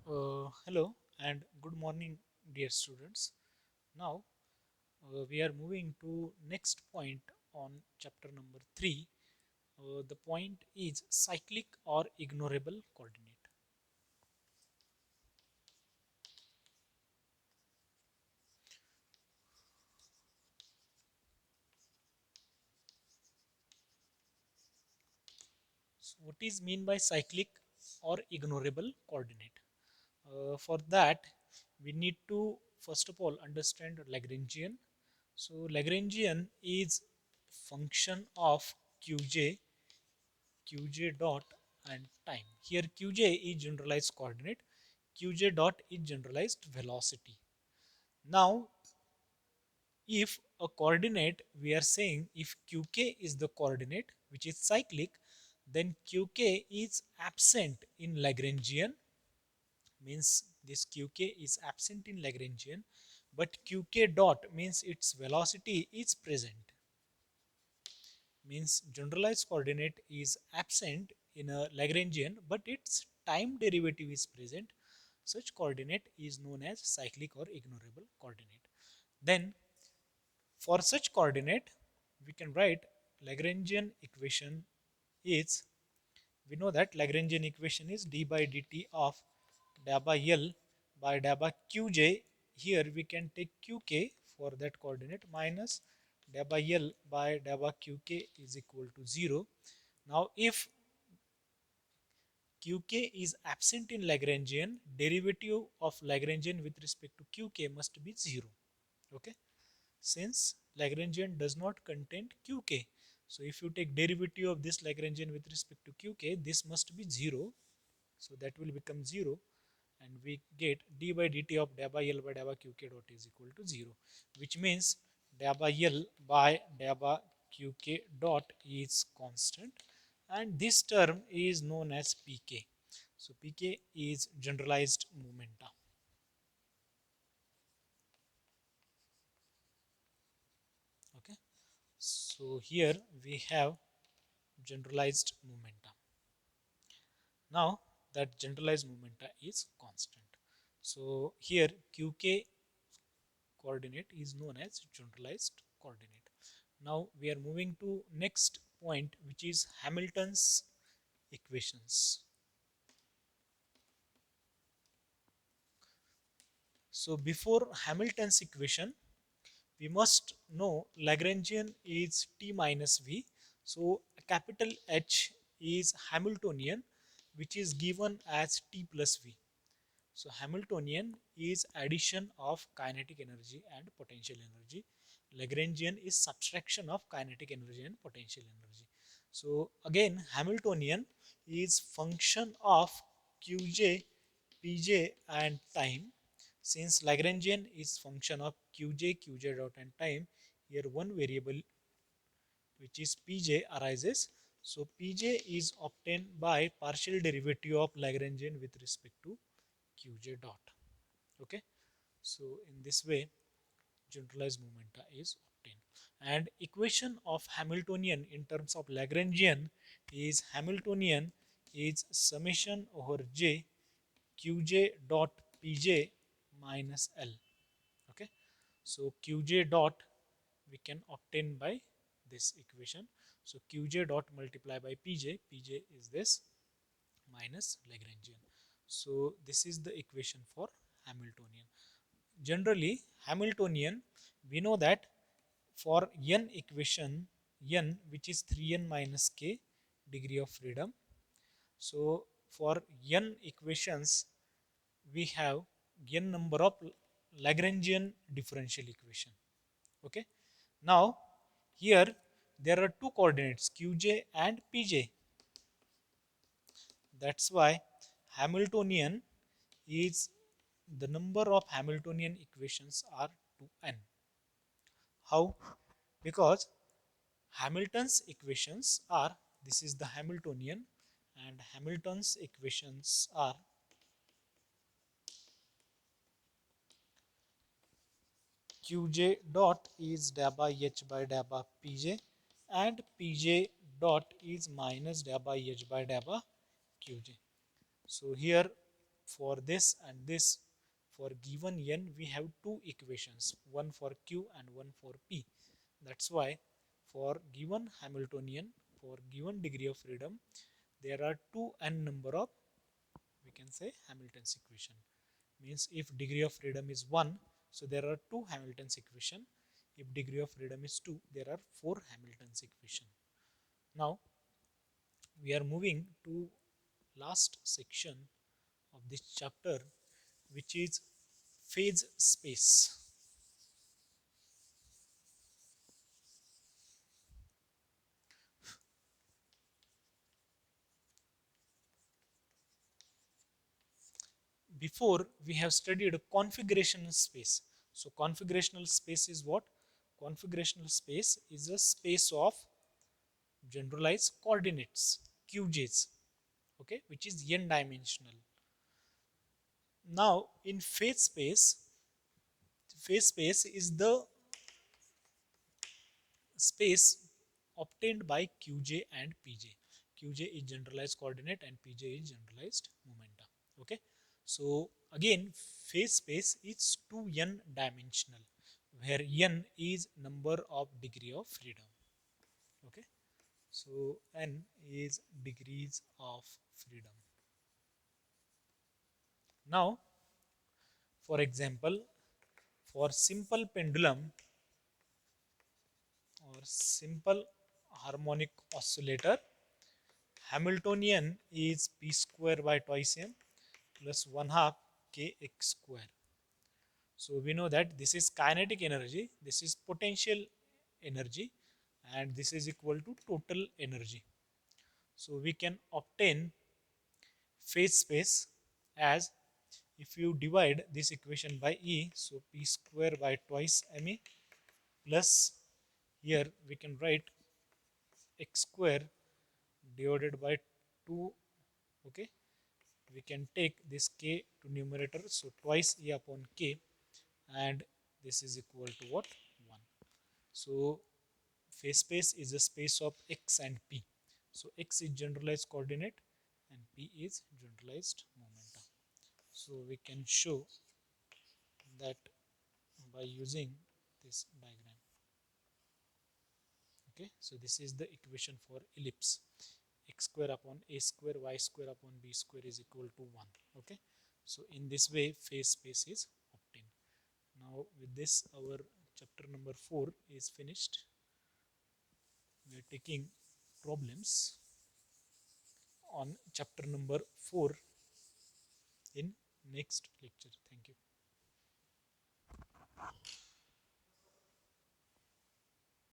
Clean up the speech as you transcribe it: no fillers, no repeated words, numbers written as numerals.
Hello and good morning, dear students. Now we are moving to next point on chapter number 3. The point is cyclic or ignorable coordinate. So what is mean by cyclic or ignorable coordinate? For that, we need to first of all understand Lagrangian. So Lagrangian is function of qj dot and time. Here qj is generalized coordinate, qj dot is generalized velocity. Now if a coordinate, we are saying if qk is the coordinate which is cyclic, then qk is absent in Lagrangian, means this qk is absent in Lagrangian, but qk dot means its velocity is present, means generalized coordinate is absent in a Lagrangian but its time derivative is present. Such coordinate is known as cyclic or ignorable coordinate. Then for such coordinate we can write Lagrangian equation is, we know that Lagrangian equation is d by dt of da by L by da by Qj. Here we can take Qk for that coordinate minus da by L by da by Qk is equal to 0. Now if Qk is absent in Lagrangian, derivative of Lagrangian with respect to Qk must be 0. Okay, since Lagrangian does not contain Qk, so if you take derivative of this Lagrangian with respect to Qk, this must be 0. So that will become 0, and we get d by dt of da by L by da by Qk dot is equal to 0, which means da by L by da by Qk dot is constant, and this term is known as Pk. So Pk is generalized momenta. Okay, so here we have generalized momenta. Now that generalized momenta is constant. So here Qk coordinate is known as generalized coordinate. Now we are moving to next point, which is Hamilton's equations. So before Hamilton's equation, we must know Lagrangian is T minus V. So capital H is Hamiltonian, which is given as T plus V. So Hamiltonian is addition of kinetic energy and potential energy. Lagrangian is subtraction of kinetic energy and potential energy. So again Hamiltonian is function of Qj, Pj and time. Since Lagrangian is function of Qj, Qj dot and time, here one variable which is Pj arises. So Pj is obtained by partial derivative of Lagrangian with respect to Qj dot. Okay, so in this way generalized momenta is obtained, and equation of Hamiltonian in terms of Lagrangian is Hamiltonian is summation over j Qj dot Pj minus L. Okay, so Qj dot we can obtain by this equation. So Qj dot multiply by Pj is this minus Lagrangian. So this is the equation for Hamiltonian. Generally Hamiltonian, we know that for n equation, n which is 3n minus k degree of freedom. So for n equations we have n number of Lagrangian differential equation. Okay, now here there are two coordinates Qj and Pj. That's why Hamiltonian is, the number of Hamiltonian equations are 2n. How? Because Hamilton's equations are, this is the Hamiltonian, and Hamilton's equations are Qj dot is da by h by da by Pj, and Pj dot is minus da by h by da by Qj. So here for this and this, for given n we have two equations, one for q and one for p. That's why for given Hamiltonian, for given degree of freedom, there are two n number of, we can say, Hamilton's equation. Means if degree of freedom is 1, so there are two Hamilton's equation. If degree of freedom is 2, there are four Hamilton's equation. Now we are moving to last section of this chapter, which is phase space. Before we have studied configurational space. So configurational space is what? Configurational space is a space of generalized coordinates, QJs, okay, which is n dimensional. Now in phase space is the space obtained by Qj and Pj. Qj is generalized coordinate and Pj is generalized momenta. Okay, so again phase space is 2n dimensional, where n is number of degree of freedom. Okay, so n is degrees of freedom. Now, for example, for simple pendulum or simple harmonic oscillator, Hamiltonian is p square by twice m plus 1 half kx square. So we know that this is kinetic energy, this is potential energy, and this is equal to total energy. So we can obtain phase space as, if you divide this equation by E, so p square by twice ma plus, here we can write x square divided by 2. Okay, we can take this k to numerator, so twice e upon k, and this is equal to what? 1. So phase space is a space of x and p. So x is generalized coordinate and p is generalized momenta. So we can show that by using this diagram. Okay, so this is the equation for ellipse. X square upon a square, y square upon b square is equal to 1. Okay, so in this way phase space is obtained. Now with this our chapter number 4 is finished. We are taking problems on chapter number 4 in next lecture. Thank you.